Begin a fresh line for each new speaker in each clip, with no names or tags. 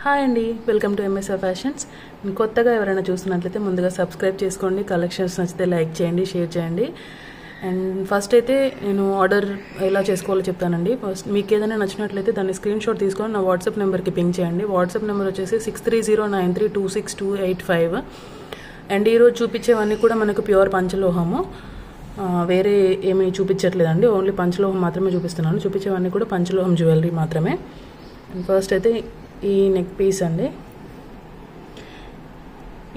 Hi అండి, welcome to MSR fashions. కొత్తగా ఎవరైనా చూస్తున్నట్లయితే ముందుగా సబ్స్క్రైబ్ చేసుకోండి. కలెక్షన్స్ నచ్చితే లైక్ చేయండి, షేర్ చేయండి. అండ్ ఫస్ట్ అయితే నేను ఆర్డర్ ఎలా చేసుకోవాలో చెప్తానండి. ఫస్ట్ మీకు ఏదైనా నచ్చినట్లయితే దాన్ని స్క్రీన్ షాట్ తీసుకొని నా వాట్సాప్ నెంబర్కి పింక్ చేయండి. వాట్సాప్ నెంబర్ వచ్చేసి 6309326285. అండ్ ఈరోజు చూపించేవన్నీ కూడా మనకు ప్యూర్ పంచలోహము, వేరే ఏమీ చూపించట్లేదండి. ఓన్లీ పంచలోహం మాత్రమే చూపిస్తున్నాను. చూపించేవన్నీ కూడా పంచలోహం జ్యువెలరీ మాత్రమే. అండ్ ఫస్ట్ అయితే ఈ నెక్ పీస్ అండి.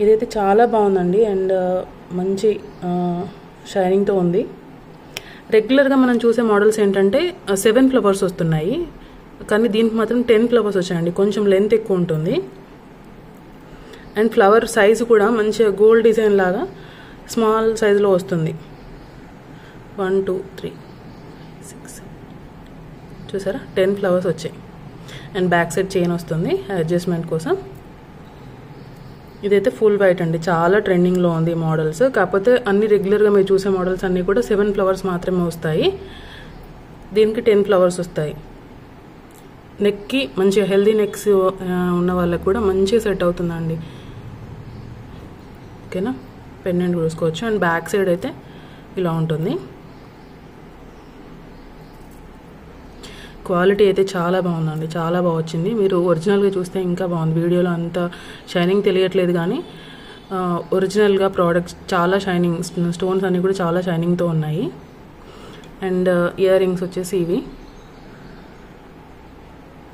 ఇదైతే చాలా బాగుందండి అండ్ మంచి షైనింగ్తో ఉంది. రెగ్యులర్గా మనం చూసే మోడల్స్ ఏంటంటే 7 ఫ్లవర్స్ వస్తున్నాయి, కానీ దీనికి మాత్రం 10 ఫ్లవర్స్ వచ్చాయండి. కొంచెం లెంత్ ఎక్కువ ఉంటుంది అండ్ ఫ్లవర్ సైజు కూడా మంచిగా గోల్డ్ డిజైన్ లాగా స్మాల్ సైజులో వస్తుంది. 1 2 3 6 చూసారా, 10 ఫ్లవర్స్ వచ్చాయి. అండ్ బ్యాక్ సైడ్ చైన్ వస్తుంది అడ్జస్ట్మెంట్ కోసం. ఇదైతే ఫుల్ వైట్ అండి, చాలా ట్రెండింగ్లో ఉంది మోడల్స్. కాకపోతే అన్ని రెగ్యులర్గా మీరు చూసే మోడల్స్ అన్నీ కూడా 7 ఫ్లవర్స్ మాత్రమే వస్తాయి. దీనికి 10 ఫ్లవర్స్ వస్తాయి. నెక్కి మంచిగా హెల్దీ నెక్స్ ఉన్న వాళ్ళకి కూడా మంచిగా సెట్ అవుతుందండి. ఓకేనా, పెండెంట్ చూసుకోవచ్చు. అండ్ బ్యాక్ సైడ్ అయితే ఇలా ఉంటుంది. క్వాలిటీ అయితే చాలా బాగుందండి, చాలా బాగా వచ్చింది. మీరు ఒరిజినల్గా చూస్తే ఇంకా బాగుంది. వీడియోలో అంత షైనింగ్ తెలియట్లేదు, కానీ ఒరిజినల్గా ప్రోడక్ట్స్ చాలా షైనింగ్, స్టోన్స్ అన్నీ కూడా చాలా షైనింగ్తో ఉన్నాయి. అండ్ ఇయర్ రింగ్స్ వచ్చేసి ఇవి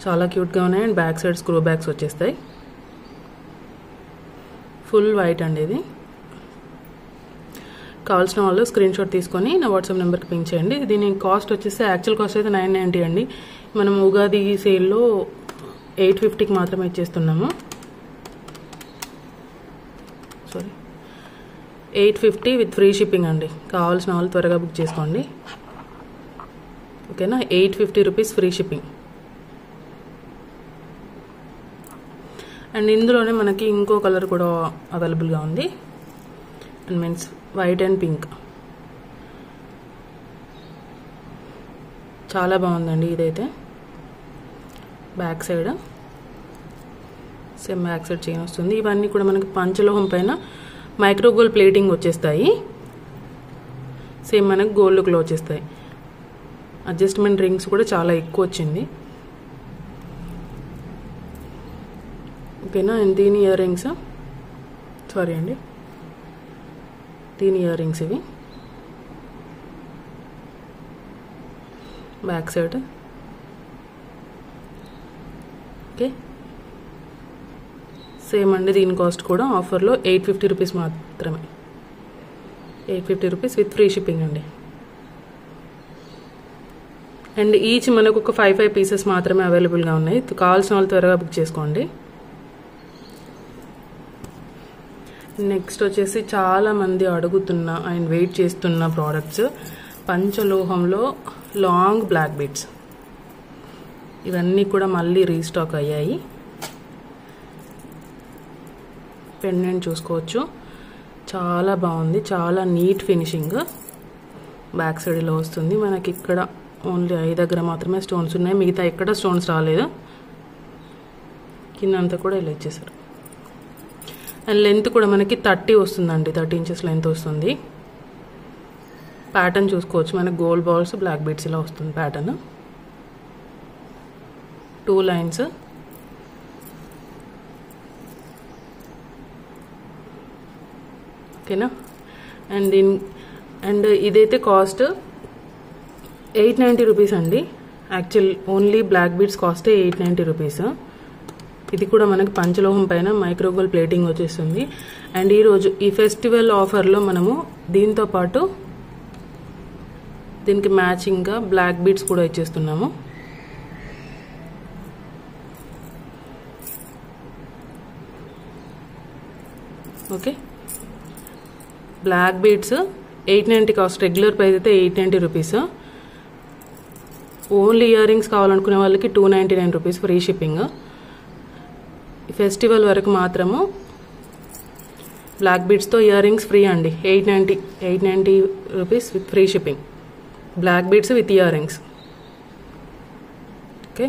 చాలా క్యూట్గా ఉన్నాయి. And back side screw bags వచ్చేస్తాయి. ఫుల్ వైట్ అండి ఇది. కావాల్సిన వాళ్ళు స్క్రీన్ షాట్ తీసుకొని నా వాట్సాప్ నెంబర్కి పింక్ చేయండి. దీని కాస్ట్ వచ్చేసి యాక్చువల్ కాస్ట్ అయితే 990 అండి. మనం ఉగాది సేల్లో 850కి మాత్రమే ఇచ్చేస్తున్నాము. 850 విత్ ఫ్రీ షిప్పింగ్ అండి. కావాల్సిన వాళ్ళు త్వరగా బుక్ చేసుకోండి. ఓకేనా, 850 రూపీస్ ఫ్రీ షిప్పింగ్. అండ్ ఇందులోనే మనకి ఇంకో కలర్ కూడా అవైలబుల్గా ఉంది. And means white and pink. చాలా బాగుందండి ఇదైతే. Back side same back side chain వస్తుంది. ఇవన్నీ కూడా మనకి పంచలోహం పైన మైక్రో గోల్డ్ ప్లేటింగ్ వచ్చేస్తాయి. సేమ్ మనకు గోల్డ్ లుక్లో వచ్చేస్తాయి. అడ్జస్ట్మెంట్ రింగ్స్ కూడా చాలా ఎక్కువ వచ్చింది. ఓకేనా, అండ్ దీని ఇయర్ రింగ్స్, సారీ అండి, దీని ఇయర్ రింగ్స్ ఇవి. బ్యాక్ సైడ్ ఓకే సేమ్ అండి. దీని కాస్ట్ కూడా ఆఫర్లో 850 రూపీస్ మాత్రమే. 850 రూపీస్ విత్ ఫ్రీ షిప్పింగ్ అండి. అండ్ ఈచ్ మనకు ఒక 5 పీసెస్ మాత్రమే అవైలబుల్గా ఉన్నాయి. కావాల్సిన వాళ్ళు త్వరగా బుక్ చేసుకోండి. నెక్స్ట్ వచ్చేసి చాలా మంది అడుగుతున్న అండ్ వెయిట్ చేస్తున్న ప్రోడక్ట్స్ పంచలోహంలో లాంగ్ బ్లాక్ బీడ్స్. ఇవన్నీ కూడా మళ్ళీ రీస్టాక్ అయ్యాయి. పెండెంట్ చూసుకోవచ్చు, చాలా బాగుంది, చాలా నీట్ ఫినిషింగ్. బ్యాక్ సైడ్ ఇలా వస్తుంది. మనకి ఇక్కడ ఓన్లీ ఐ దగ్గర మాత్రమే స్టోన్స్ ఉన్నాయి, మిగతా ఎక్కడ స్టోన్స్ రాలేదు. కింద అంతా కూడా ఇలా ఇచ్చేసారు. అండ్ లెంత్ కూడా మనకి 30 వస్తుందండి, 30 ఇంచెస్ లెంత్ వస్తుంది. ప్యాటర్న్ చూసుకోవచ్చు, మనకి గోల్డ్ బాల్స్ బ్లాక్ బీడ్స్ ఇలా వస్తుంది ప్యాటర్న్. 2 లైన్స్. ఓకేనా, అండ్ ఇదైతే కాస్ట్ 890 రూపీస్ అండి. యాక్చువల్ ఓన్లీ బ్లాక్ బీడ్స్ కాస్టే 890 రూపీస్. ఇది కూడా మనకి పంచలోహం పైన మైక్రోగోల్డ్ ప్లేటింగ్ వచ్చేస్తుంది. అండ్ ఈరోజు ఈ ఫెస్టివల్ ఆఫర్లో మనము దీంతో పాటు దీనికి మ్యాచింగ్గా బ్లాక్ బీడ్స్ కూడా ఇచ్చేస్తున్నాము. Okay, black beads 890 cost. Regular price అయితే 890 రూపీస్. ఓన్లీ ఇయర్ రింగ్స్ కావాలనుకునే వాళ్ళకి 299 రూపీస్ ఫ్రీ షిప్పింగ్. ఫెస్టివల్ వరకు మాత్రము బ్లాక్ బీడ్స్తో ఇయర్ రింగ్స్ ఫ్రీ అండి. 890 rupees with free shipping. Black beads with earrings. Okay,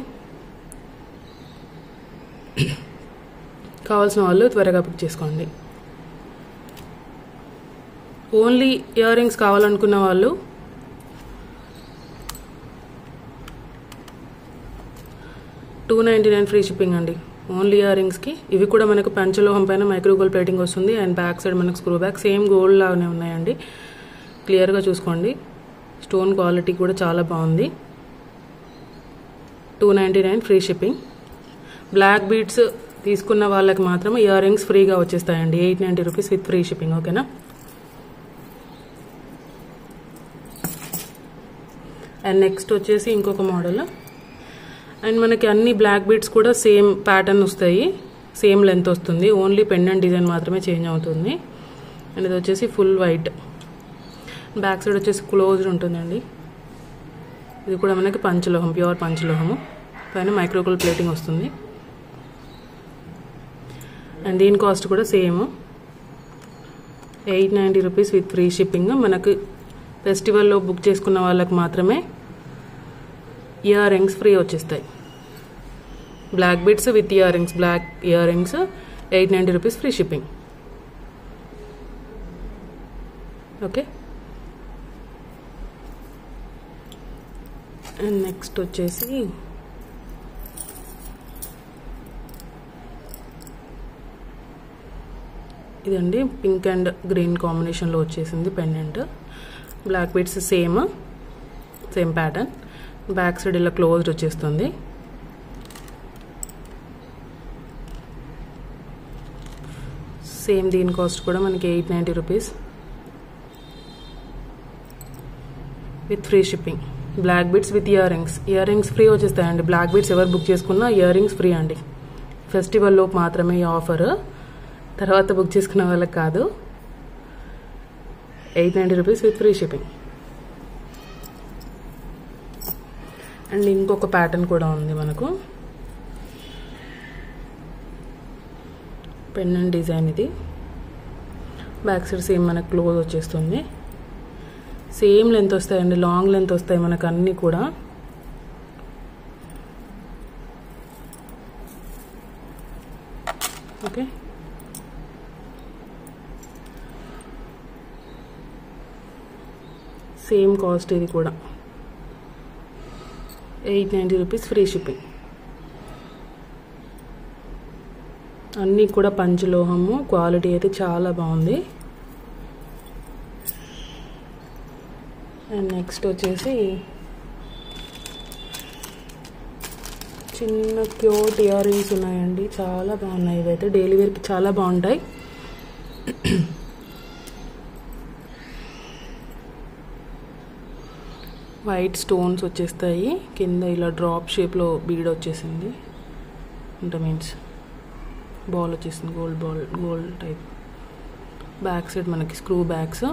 కావాల్సిన వాళ్ళు త్వరగా బుక్ చేసుకోండి. ఓన్లీ ఇయర్ రింగ్స్ కావాలనుకున్న వాళ్ళు $299 ఫ్రీ షిప్పింగ్ అండి. ఓన్లీ ఇయర్ రింగ్స్కి. ఇవి కూడా మనకు పంచలోహం పైన మైక్రో గోల్డ్ ప్లేటింగ్ వస్తుంది. అండ్ బ్యాక్ సైడ్ మనకు స్క్రూ బ్యాక్ సేమ్ గోల్డ్ లాగానే ఉన్నాయండి. క్లియర్గా చూసుకోండి. స్టోన్ క్వాలిటీ కూడా చాలా బాగుంది. $299 ఫ్రీ షిప్పింగ్. బ్లాక్ బీడ్స్ తీసుకున్న వాళ్ళకి మాత్రం ఇయర్ రింగ్స్ ఫ్రీగా వచ్చేస్తాయండి. $890 విత్ ఫ్రీ షిప్పింగ్. ఓకేనా. అండ్ నెక్స్ట్ వచ్చేసి ఇంకొక మోడల్. అండ్ మనకి అన్ని బ్లాక్ బీడ్స్ కూడా సేమ్ ప్యాటర్న్ వస్తాయి, సేమ్ లెంత్ వస్తుంది. ఓన్లీ పెండెంట్ డిజైన్ మాత్రమే చేంజ్ అవుతుంది. అండ్ ఇది వచ్చేసి ఫుల్ వైట్. బ్యాక్ సైడ్ వచ్చేసి క్లోజ్డ్ ఉంటుందండి. ఇది కూడా మనకి పంచలోహం, ప్యూర్ పంచలోహము. పైన మైక్రో గోల్డ్ ప్లేటింగ్ వస్తుంది. అండ్ దీని కాస్ట్ కూడా సేమ్ $890 విత్ ఫ్రీ షిప్పింగ్. మనకు ఫెస్టివల్లో బుక్ చేసుకున్న వాళ్ళకి మాత్రమే ఇయర్ రింగ్స్ ఫ్రీ వచ్చేస్తాయి. Black beads with earrings, black earrings $890 free shipping. Okay. And next వచ్చేసి ఇదండి, పింక్ అండ్ గ్రీన్ కాంబినేషన్లో వచ్చేసింది pendant. Black beads same pattern. Back side ఇలా క్లోజ్డ్ వచ్చేస్తుంది. సేమ్ దీని కాస్ట్ కూడా మనకి $890 with free shipping. Black beads with earrings free వచ్చేస్తాయండి. బ్లాక్ బీడ్స్ ఎవరు బుక్ చేసుకున్నా ఇయర్ రింగ్స్ ఫ్రీ అండి. ఫెస్టివల్లో మాత్రమే ఈ ఆఫర్, తర్వాత బుక్ చేసుకున్న వాళ్ళకి కాదు. $890 విత్ ఫ్రీ షిప్పింగ్. అండ్ ఇంకొక ప్యాటర్న్ కూడా ఉంది మనకు, పెండెంట్ డిజైన్. ఇది బ్యాక్ సైడ్ సేమ్ మనకు క్లోజ్ వచ్చేస్తుంది. సేమ్ లెంత్ వస్తాయండి, లాంగ్ లెంత్ వస్తాయి మనకు అన్నీ కూడా. ఓకే. సేమ్ కాస్ట్ ఇది కూడా $890 ఫ్రీ షిప్పింగ్. అన్నీ కూడా పంచలోహము, క్వాలిటీ అయితే చాలా బాగుంది. అండ్ నెక్స్ట్ వచ్చేసి చిన్న క్యూట్ ఇయర్ రింగ్స్ ఉన్నాయండి, చాలా బాగున్నాయి. ఇవైతే డైలీ వేర్కి చాలా బాగుంటాయి. వైట్ స్టోన్స్ వచ్చేస్తాయి. కింద ఇలా డ్రాప్ షేప్లో బీడ్ వచ్చేసింది, అంటే మీన్స్ బాల్ వచ్చేసింది, గోల్డ్ టైప్. బ్యాక్ సైడ్ మనకి స్క్రూ బ్యాగ్స్.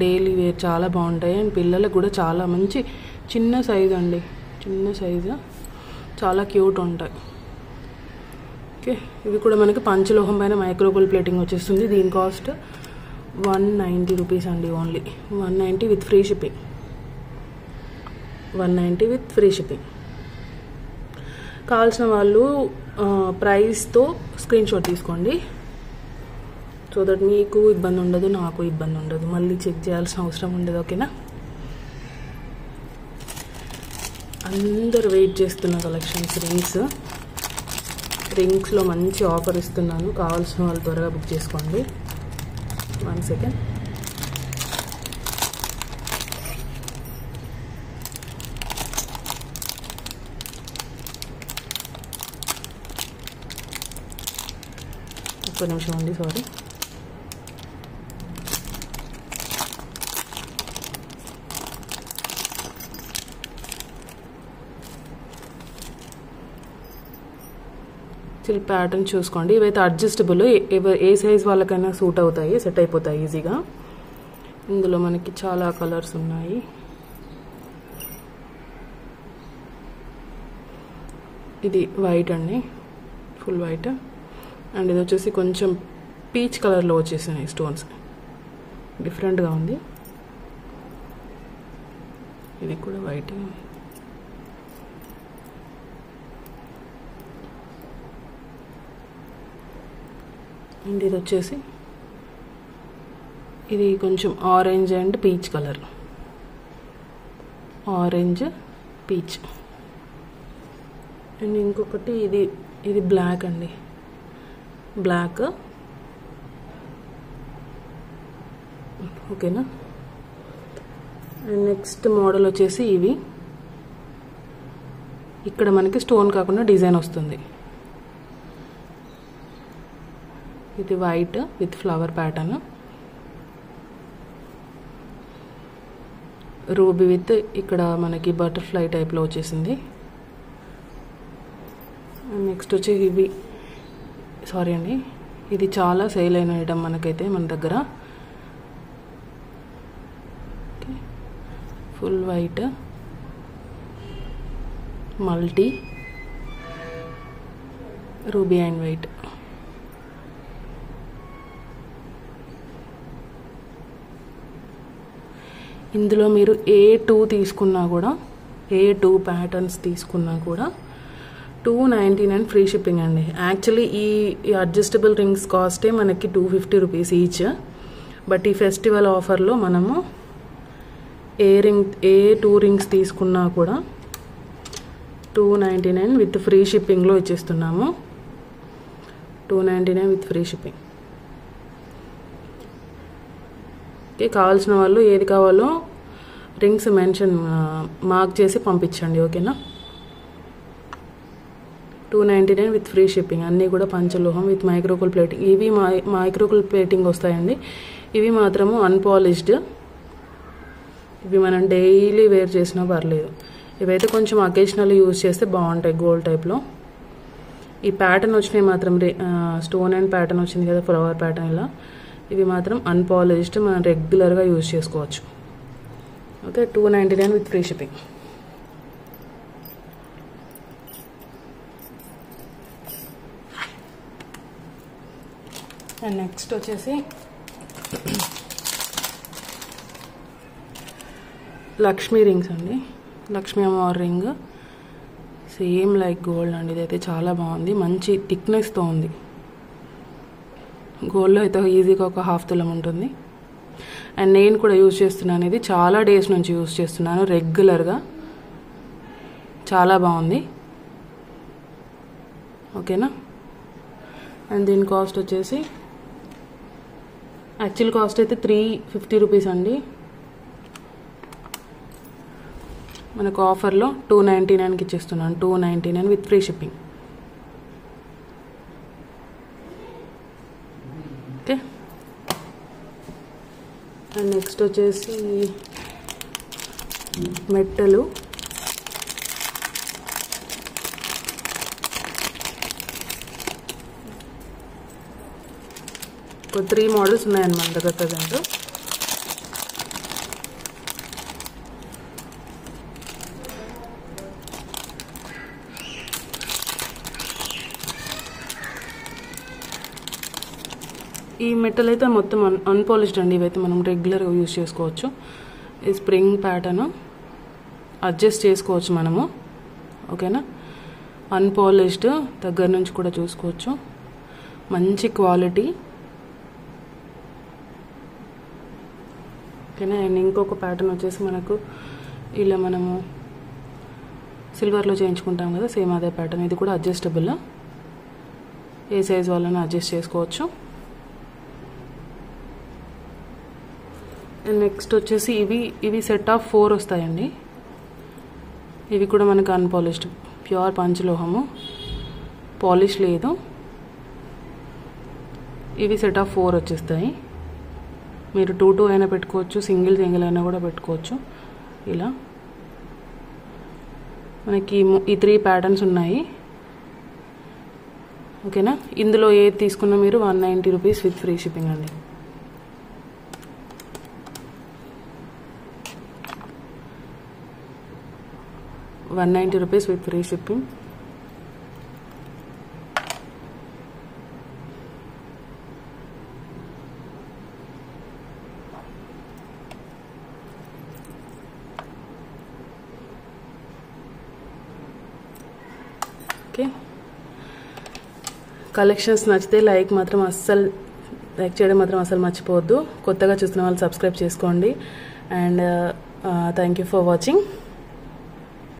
డైలీ వేర్ చాలా బాగుంటాయి. అండ్ పిల్లలకు కూడా చాలా మంచి చిన్న సైజు అండి, చిన్న సైజు, చాలా క్యూట్ ఉంటాయి. ఓకే. ఇవి కూడా మనకి పంచలోహం పైన మైక్రో గోల్డ్ ప్లేటింగ్ వచ్చేస్తుంది. దీని కాస్ట్ $190 అండి. Only $190 with free shipping. $190 with free shipping. కావాల్సిన వాళ్ళు ప్రైస్తో స్క్రీన్ షాట్ తీసుకోండి, సో దట్ మీకు ఇబ్బంది ఉండదు, నాకు ఇబ్బంది ఉండదు, మళ్ళీ చెక్ చేయాల్సిన అవసరం ఉండదు. ఓకేనా. అందరు వెయిట్ చేస్తున్న కలెక్షన్స్ రింగ్స్లో మంచి ఆఫర్ ఇస్తున్నాను. కావాల్సిన వాళ్ళు త్వరగా బుక్ చేసుకోండి. 1 సెకండ్. ఒక్క నిమిషం అండి, సారీ. చిల్ ప్యాటర్న్ చూసుకోండి. ఇవైతే అడ్జస్టబుల్, ఏ సైజ్ వాళ్ళకైనా సూట్ అవుతాయి, సెట్ అయిపోతాయి ఈజీగా. ఇందులో మనకి చాలా కలర్స్ ఉన్నాయి. ఇది వైట్ అండి, ఫుల్ వైట్. అండ్ ఇది వచ్చేసి కొంచెం పీచ్ కలర్లో వచ్చేసినాయి స్టోన్స్, డిఫరెంట్గా ఉంది. ఇది కూడా వైట్. అండ్ ఇది వచ్చేసి ఇది కొంచెం orange and peach colour, orange peach. And ఇంకొకటి ఇది బ్లాక్ అండి, బ్లాక్. ఓకేనా. అండ్ నెక్స్ట్ మోడల్ వచ్చేసి ఇవి, ఇక్కడ మనకి స్టోన్ కాకుండా డిజైన్ వస్తుంది. ఇది white with flower pattern, ruby with ఇక్కడ మనకి బటర్ఫ్లై టైప్లో వచ్చేసింది. నెక్స్ట్ వచ్చి ఇవి, సారీ అండి, ఇది చాలా సేల్ అయిన ఐటమ్ మనకైతే మన దగ్గర. Full white multi ruby and white. ఇందులో మీరు A2 తీసుకున్నా కూడా, A2 ప్యాటర్న్స్ తీసుకున్నా కూడా 299 ఫ్రీ షిప్పింగ్ అండి. యాక్చువల్లీ ఈ అడ్జస్టబుల్ రింగ్స్ కాస్టే మనకి 250 రూపీస్ ఈచ్. బట్ ఈ ఫెస్టివల్ ఆఫర్లో మనము A2 రింగ్స్ తీసుకున్నా కూడా 299 విత్ ఫ్రీ షిప్పింగ్లో ఇచ్చేస్తున్నాము. 299 విత్ ఫ్రీ షిప్పింగ్. ఓకే, కావాల్సిన వాళ్ళు ఏది కావాలో రింగ్స్ మెన్షన్ మార్క్ చేసి పంపించండి. ఓకేనా. 299 విత్ ఫ్రీ షిప్పింగ్. అన్నీ కూడా పంచలోహం విత్ మైక్రోకుల్ ప్లేటింగ్. ఇవి మైక్రోకుల్ ప్లేటింగ్ వస్తాయండి. ఇవి మాత్రము అన్పాలిష్డ్. ఇవి మనం డైలీ వేర్ చేసినా పర్లేదు. ఇవైతే కొంచెం అకేషనల్లీ యూజ్ చేస్తే బాగుంటాయి గోల్డ్ టైప్లో. ఈ ప్యాటర్న్ వచ్చినాయి మాత్రం స్టోన్ అండ్ ప్యాటర్న్ వచ్చింది కదా, ఫ్లవర్ ప్యాటర్న్ ఇలా. ఇవి మాత్రం అన్పాలిష్డ్, మనం రెగ్యులర్గా యూజ్ చేసుకోవచ్చు. Okay, 299 with free shipping. And next వచ్చేసి లక్ష్మీ రింగ్స్ అండి. లక్ష్మీ అమ్మవారి రింగ్ సేమ్ లైక్ గోల్డ్ అండి. ఇదైతే చాలా బాగుంది, మంచి థిక్నెస్తో ఉంది. గోల్డ్లో అయితే ఈజీగా ఒక 1/2 తులం ఉంటుంది. అండ్ నేను కూడా యూజ్ చేస్తున్నాను, ఇది చాలా డేస్ నుంచి యూజ్ చేస్తున్నాను రెగ్యులర్గా. చాలా బాగుంది. ఓకేనా. అండ్ దీని కాస్ట్ వచ్చేసి యాక్చువల్ కాస్ట్ అయితే 350 రూపీస్ అండి. మనకు ఆఫర్లో 299కి ఇచ్చేస్తున్నాను. 299 with free shipping. Okay. And next వచ్చేసి మెట్టలు. ఒక 3 మోడల్స్ ఉన్నాయండి మన దగ్గర ప్రజెంట్. ఈ మెటల్ అయితే మొత్తం అన్పాలిష్డ్ అండి. ఇవైతే మనం రెగ్యులర్గా యూజ్ చేసుకోవచ్చు. ఈ స్ప్రింగ్ ప్యాటర్న్ అడ్జస్ట్ చేసుకోవచ్చు మనము. ఓకేనా. అన్పాలిష్డ్ దగ్గర నుంచి కూడా చూసుకోవచ్చు. మంచి క్వాలిటీ. ఓకేనా. అండ్ ఇంకొక ప్యాటర్న్ వచ్చేసి మనకు ఇలా మనము సిల్వర్లో చేయించుకుంటాం కదా, సేమ్ అదే ప్యాటర్న్. ఇది కూడా అడ్జస్టబుల్, ఏ సైజ్ వాళ్ళని అడ్జస్ట్ చేసుకోవచ్చు. అండ్ నెక్స్ట్ వచ్చేసి ఇవి సెట్ ఆఫ్ 4 వస్తాయండి. ఇవి కూడా మనకు అన్పాలిష్డ్, ప్యూర్ పంచలోహము, పాలిష్ లేదు. ఇవి సెట్ ఆఫ్ 4 వచ్చేస్తాయి. మీరు 2 అయినా పెట్టుకోవచ్చు, సింగిల్ అయినా కూడా పెట్టుకోవచ్చు. ఇలా మనకి ఈ 3 ప్యాటర్న్స్ ఉన్నాయి. ఓకేనా. ఇందులో ఏది తీసుకున్నా మీరు 190 రూపీస్ విత్ ఫ్రీ షిప్పింగ్ అండి. ₹190 with free shipping. Okay. Collections నచ్చితే లైక్ చేయడం మాత్రం అస్సలు మర్చిపోవద్దు. కొత్తగా చూస్తున్న వాళ్ళు సబ్స్క్రైబ్ చేసుకోండి. And thank you for watching.